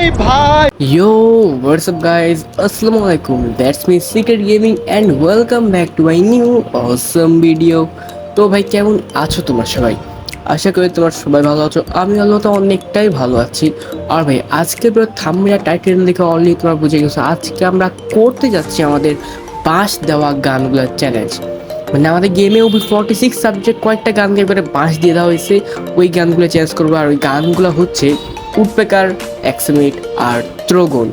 Yo, what's up guys? Assalamualaikum. That's me Secret Gaming and welcome back to my new awesome video. তো ভাই কেমন আছো তোমরা সবাই? আশা করি তোমরা সবাই ভালো আছো। আমি আল্লাহতে অনেকটাই ভালো আছি। আর ভাই আজকে পুরো থাম্বনেল টাইটেল দেখে অলরেডি তোমরা বুঝে গেছো আজকে আমরা করতে যাচ্ছি আমাদের বাঁশ দেওয়া গানগুলোর চ্যালেঞ্জ। মানে আমাদের গেমে OB46 সাবজেক্ট কয়েকটা গানকে করে বাঁশ দিয়ে দেওয়া হয়েছে, ওই গানগুলো চেঞ্জ করবো। আর ওই গানগুলো হচ্ছে উডপেকার, এক্সমিট আর ত্রোগন।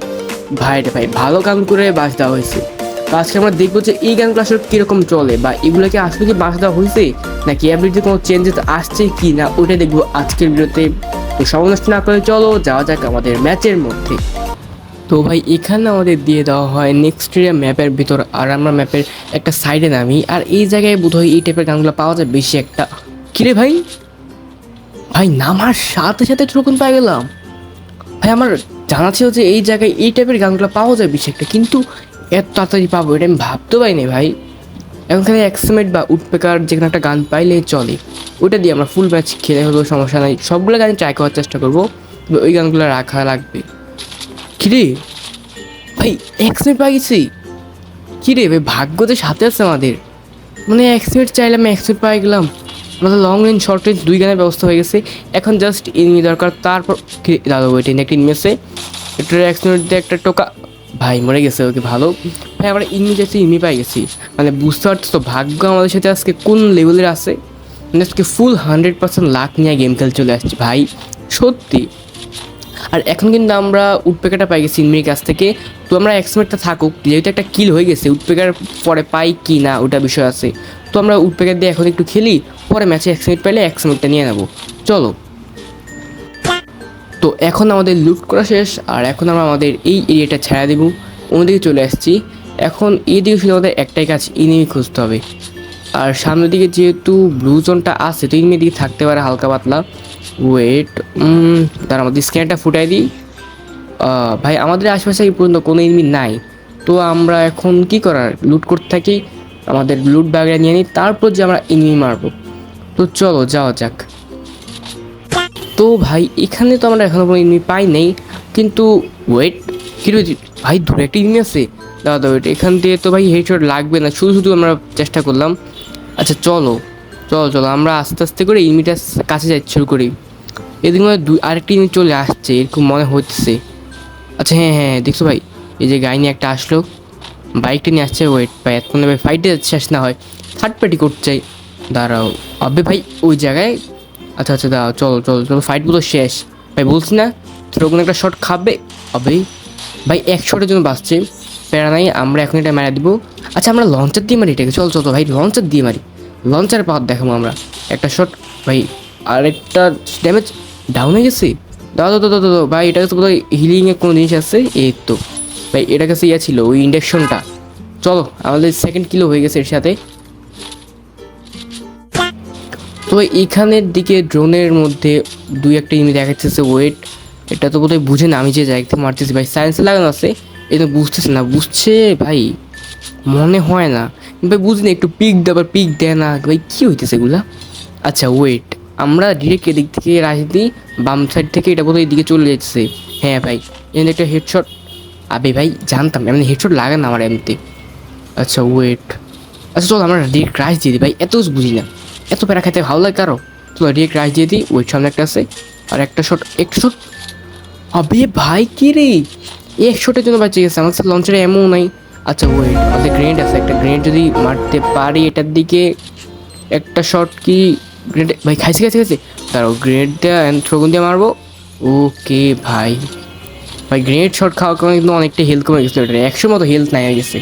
ভাই ভালো গান করে বাঁশ দেওয়া হয়েছে। তো আজকে আমরা দেখবো যে এই গানগুলো আসলে কীরকম চলে, বা এগুলোকে আসলে কি বাঁশ দেওয়া হয়েছে নাকি অ্যাবিলিটি কোনো চেঞ্জেস আসছে কি না, ওইটা দেখবো আজকের ভিডিওতে। তো সমস্ত না করে চলো যাওয়া যাক আমাদের ম্যাচের মধ্যে। তো ভাই এখানে আমাদের দিয়ে দেওয়া হয় নেক্সট এরিয়া ম্যাপের ভিতর, আর আমরা ম্যাপের একটা সাইডে নামি। আর এই জায়গায় বোধহয় এই টাইপের গানগুলো পাওয়া যায় বেশি একটা। কিরে ভাই, ভাই নামার সাথে সাথে ট্রোকন পাই গেলাম। ভাই আমার জানা ছিল যে এই জায়গায় এই টাইপের গানগুলো পাওয়া যায় বেশি একটা, কিন্তু এত তাড়াতাড়ি পাবো এটা আমি ভাবতে পারিনি ভাই। এখানে এক্সমেট বা উডপেকার যে কোনো একটা গান পাইলে চলে, ওইটা দিয়ে আমরা ফুল ম্যাচ খেলে হলেও সমস্যা নাই। সবগুলো গান ট্রাই করার চেষ্টা করবো, ওই গানগুলো রাখা লাগবে। কিরে ভাই এক্সমেট পাই গেছি। কিরে ভাই ভাগ্যতে সাথে আছে আমাদের, মানে এক্সমেট চাইলাম এক্সমেট পাই গেলাম। আমাদের লং রেঞ্জ শর্ট রেঞ্জ দুই গানের ব্যবস্থা হয়ে গেছে। এখন জাস্ট এনিমি দরকার। তারপর দাদা ওইটা একটা এনিমি আছে, একটা এক্সমেট দিয়ে একটা টোকা। ভাই মরে গেছে, ওকে ভালো। ভাই আমরা এনিমি চাইছি, এনিমি পাই গেছি। মানে বুঝতে পারছো তো ভাগ্য আমাদের সাথে আজকে কোন লেভেলের আছে। মানে আজকে ফুল 100% লাক নিয়ে গেম খেলে চলে আসছি ভাই, সত্যি। আর এখন কিন্তু আমরা উডপেকারটা পাই গেছি ইনমির কাছ থেকে। তো আমরা এক্সমেটটা থাকুক, যেহেতু একটা কিল হয়ে গেছে, উডপেকার পরে পাই কি না ওটা বিষয় আছে। তো আমরা উডপেকার দিয়ে এখন একটু খেলি, পরে ম্যাচে এক্সমেট পাইলে এক্সমেটটা নিয়ে নেবো। চলো। তো এখন আমাদের লুট করা শেষ, আর এখন আমরা আমাদের এই এরিয়াটা ছেড়ে দেবো, অন্যদিকে চলে আসছি। এখন এই দিকে শুধু আমাদের একটাই কাজ, এনিমি খুঁজতে হবে। আর সামনের দিকে যেহেতু ব্লু জোনটা আছে, তো এনিমির দিকে থাকতে পারে হালকা পাতলা। ওয়েট, তার আমাদের স্ক্যানটা ফুটাই দিই। ভাই আমাদের আশেপাশে এই পর্যন্ত কোনো এনিমি নাই। তো আমরা এখন কি করার, লুট করতে থাকি, আমাদের লুট ব্যাগটা নিয়ে নিই, তারপর যে আমরা এনিমি মারবো। তো চলো যাওয়া যাক। তো ভাই এখানে তো আমরা এখনও কোনো এনিমি পাই নেই, কিন্তু ওয়েট, কী রয়েছে ভাই দূরে একটা এনিমি আছে। দাদা ওয়েট, এখান থেকে তো ভাই হেডশট লাগবে না, শুধু শুধু আমরা চেষ্টা করলাম। আচ্ছা চলো চলো চলো, আমরা আস্তে আস্তে করে এনিমিটার কাছে যাই শুরু করি। এদিকে মনে হয় আরেকটি এনিমি চলে আসছে এরকম মনে হচ্ছে। আচ্ছা হ্যাঁ হ্যাঁ দেখছো ভাই, এই যে গাড়ি নিয়ে একটা আসলো, বাইকটা নিয়ে আসছে। ওয়েট ভাই এতক্ষণ ভাই ফাইটে শেষ না হয়, থার্ড পার্টি করতে চাই। দাঁড়াও আবে ভাই ওই জায়গায়। আচ্ছা আচ্ছা দাঁড়াও, চলো চলো চলো, ফাইটগুলো শেষ। ভাই বলছি না তোর কোনো একটা শট খাবে। আবে ভাই এক শটের জন্য বাঁচছে, প্যারা নাই, আমরা এখন এটা মেরা দিব। আচ্ছা আমরা লঞ্চার দিয়ে মারি এটাকে, চল চলো ভাই লঞ্চার দিয়ে মারি। লঞ্চার পাওয়ার দেখাবো আমরা। একটা শট ভাই, আরেকটা ড্যামেজ ডাউন হয়ে গেছে। দাদা দাদা দাদা ভাই এটা কাছে বোধহয় হিলিংয়ের কোনো জিনিস আছে। এই তো ভাই এটা কাছে ইয়া ছিল ওই ইন্ডাকশনটা। চলো আমাদের সেকেন্ড কিলো হয়ে গেছে এর সাথে। তো এইখানের দিকে ড্রোনের মধ্যে দুই একটা ইমেজ দেখাচ্ছে। ওয়েট, এটা তো বোধহয় বুঝে না আমি যে জায়গা থেকে মারতেছি। ভাই সায়েন্সে লাগানো আছে, এই তো বুঝতেছে না, বুঝছে ভাই মনে হয় না ভাই, বুঝলি একটু পিক দেবার পিক দেয় না ভাই, কী হইতেছে এগুলা। আচ্ছা ওয়েট, আমরা ডিরেক্ট এদিক থেকে রাজনীতি বাম সাইড থেকে এটা বোধহয় এদিকে চলে যাচ্ছে। হ্যাঁ ভাই এখানে একটা হেডশট। আবে ভাই জানতাম এমনি হেডশট লাগে না আমার এমনিতে। আচ্ছা ওয়েট, আচ্ছা চলো আমরা ডিরেক্ট রাইস দিয়ে দিই ভাই, এত বুঝি না, এত প্যারা খাইতে ভালো লাগে কারো। চলো ডিরেক্ট রাইস দিয়ে দিই। ওয়েট সামনে একটা আছে, আর একটা শট, একটা শট। আবে ভাই কি রে, এক শটের জন্য বাঁচিয়ে গেছে, আমার কাছে লঞ্চারে এমন নাই। আচ্ছা ওয়েট, আমাদের গ্রেনেড আছে, একটা গ্রেনেড যদি মারতে পারি এটার দিকে। একটা শট কি গ্রেনেড ভাই খাইছে খাইছে খাইছে, তারও গ্রেনেডটা থ্রোগুন দিয়ে মারবো। ওকে ভাই, ভাই গ্রেনেড শট খাওয়ার কারণে কিন্তু অনেকটা হেলথ কমে গেছিলো, এটা 100 মতো হেলথ নাই হয়ে গেছে।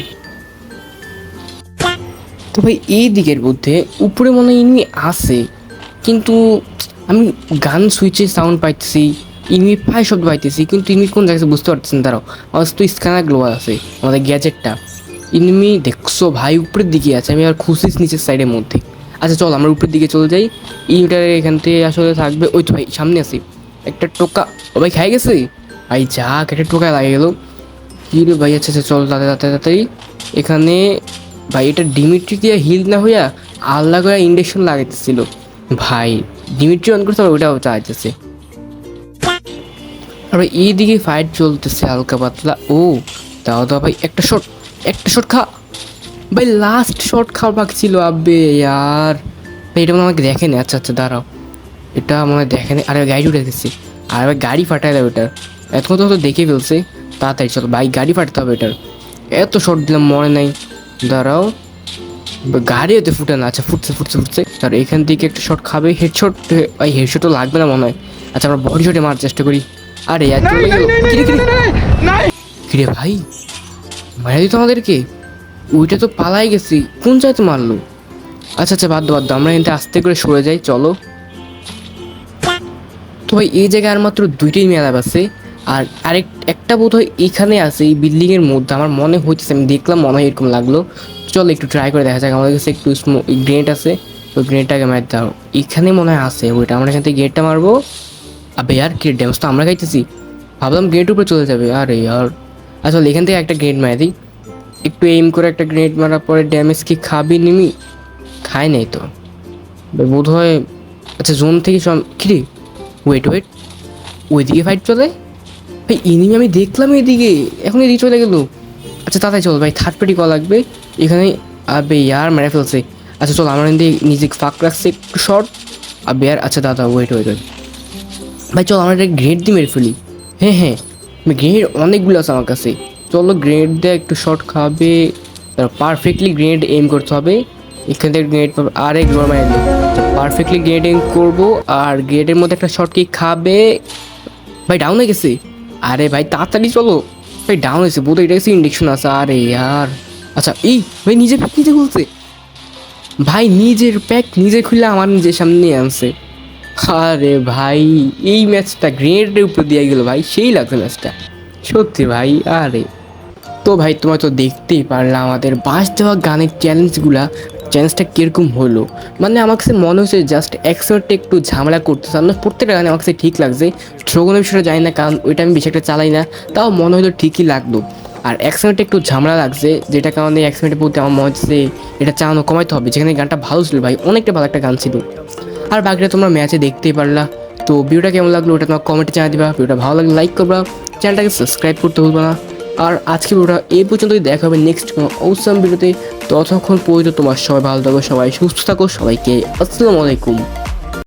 তো ভাই এই দিকের মধ্যে উপরে মনে হয় এনিমি আছে, কিন্তু আমি গান সুইচে সাউন্ড পাইতেছি, এনিমি পায়ে শব্দ পাইতেছি, কিন্তু এনিমি কোন জায়গায় বুঝতে পারতেছি না। তারাও আমার তো স্ক্যানার গ্লোবাল আছে আমাদের গ্যাজেটটা। এনিমি দেখছো ভাই উপরের দিকে আছে, আমি আর খুশিস নিচের সাইডের মধ্যে। আচ্ছা চল আমরা উপরের দিকে চলে যাই, ইউটার এখান থেকে আসলে থাকবে। ওই তো ভাই সামনে আছি, একটা টোকা। ও ভাই খাই গেছে ভাই, যাক একটা টোকা লাগে গেলো। কি রে ভাই, আচ্ছা আচ্ছা চল তাড়াতাড়ি এখানে। ভাই এটা ডিমিট্রি দিয়ে হিল না হইয়া আল্লাহ করে ইন্ডেকশন লাগাইতেছিল ভাই, ডিমিট্রি অন করতে ওইটাও চাইতেছে। আর ভাই এইদিকে ফাইট চলতেছে হালকা পাতলা। ও দাও দাও ভাই, একটা শট খা ভাই, লাস্ট শট খাওয়ার বাকি ছিল। আবে ইয়ার ভাই, এটা মনে হয় আমাকে দেখেনি। আচ্ছা আচ্ছা দাঁড়াও, এটা মনে হয় দেখেনি। আরে গাড়ি উঠে গেছে, আর ভাই গাড়ি ফাটাই দেবে এটার। এতক্ষণ তো হয়তো দেখে ফেলছে, তাড়াতাড়ি চলো ভাই, গাড়ি ফাটাতে হবে এটার। এত শট দিলাম মনে নাই, দাঁড়াও। গাড়ি হতে ফুটে না, আচ্ছা ফুটছে। আর এখান থেকে একটা শট খাবে, হেডশট। ভাই হেডশটও লাগবে না মনে হয়। আচ্ছা আমরা বডি শটে মারার চেষ্টা করি। আরে ইয়ার চলে গেল। কিরে ভাই, মারা দিত আমাদেরকে? ওইটা তো পালাই গেছি, কোন চাইতে মারলো? আচ্ছা আচ্ছা বাদ দাও, আমরা এখান থেকে আস্তে করে সরে যাই চলো। তো ভাই এই জায়গায় আর মাত্র দুইটাই মেলা আছে। আর একটা বোধ হয় এখানে আছে, এই বিল্ডিংয়ের মধ্যে আমার মনে হইতেছে, আমি দেখলাম মনে হয় এরকম লাগলো। চলো একটু ট্রাই করে দেখা যাক। আমাদের কাছে একটু গ্রেনেড আছে, তো গ্রেনেডটাকে মার দাও। এখানে মনে হয় আছে ওইটা, আমরা এখান থেকে গ্রেনেডটা মারবো। আবে আর কি ড্যামেজ তো আমরা খাইতেছি, ভাবলাম গ্রেনেড উপরে চলে যাবে। আরে আর আসলে এখান থেকে একটা গ্রেনেড মারি দিই, একটু এইম করে একটা গ্রেনেড মারার পরে ড্যামেজ কি খাবি নিমি? খায় নাই তো বোধ হয়। আচ্ছা জোন থেকে কিরে, ওয়েট ওইদিকে ফাইট চলে ভাই, এনিমি আমি দেখলাম এদিকে, এখন এদিকে চলে গেল। আচ্ছা তাড়াতাড়ি চল ভাই, থার্ড পার্টি কল লাগবে এখানে। আবে ইয়ার মেরে ফেলছে। আচ্ছা চল, আমরা নিজে ফাঁক রাখছি একটু শর্ট। আবে ইয়ার, আচ্ছা দাদা ওয়েট ভাই, চল আমরা একটা গ্রেনেড দিয়ে মেরে ফেলি। হ্যাঁ গ্রেনেড অনেকগুলো আছে আমার কাছে। চলো গ্রেনেড দিয়ে একটু শর্ট খাবে, পারফেক্টলি গ্রেনেড এম করতে হবে। এখান থেকে গ্রেনেড পাবে, আরে গ্রোর মারি পারফেক্টলি গ্রেনেড এম করবো। আর গ্রেনেডের মধ্যে একটা শর্ট কি খাবে ভাই, ডাউন হয়ে গেছে। আরে ভাই তাড়াতাড়ি চলো ভাই, ডাউন হয়েছে বোধ, এটা গেছে ইন্ডেকশন আছে। আরে ইয়ার, আচ্ছা এই ভাই নিজের প্যাক নিজে খুলছে ভাই, নিজের প্যাক নিজে খুলে আমার নিজের সামনে নিয়ে আনছে। আরে ভাই এই ম্যাচটা গ্রেনেডের উপর দিয়ে গেল ভাই, সেই লাগছে ম্যাচটা সত্যি ভাই। আরে তো ভাই তোমরা তো দেখতেই পারলাম আমাদের বাস দেওয়া গানের চ্যালেঞ্জটা কীরকম হলো। মানে আমার কাছে মনে হচ্ছে জাস্ট একসাথে একটু ঝামেলা করতেছে। আমরা প্রত্যেকটা গানে আমার কাছে ঠিক লাগছে, স্ট্রোগনের বিষয়টা জানি না কারণ ওইটা আমি বেশি একটা চালাই না, তাও মনে হলো ঠিকই লাগলো। আর একসাথে একটু ঝামেলা লাগছে, যেটা কারণে একসাথে বলতে আমার মনে হচ্ছে এটা চালানো কমাইতে হবে। যেখানে গানটা ভালো ছিল ভাই, অনেকটা ভালো একটা গান ছিল। আর বাকিটা তোমরা ম্যাচে দেখতেই পারলা। তো ভিডিওটা কেমন লাগলো ওটা তোমার কমেন্টে জানিয়ে দিবা। ভিডিওটা ভালো লাগলে লাইক করবা, চ্যানেলটাকে সাবস্ক্রাইব করতে ভুলবা না। আর আজকে ভিডিওটা এই পর্যন্তই, দেখা হবে নেক্সট কোনো অসাম ভিডিওতে। ততক্ষণ পর্যন্ত তোমার সবাই ভালো থাকো, সবাই সুস্থ থাকো, সবাইকে আসসালামু আলাইকুম।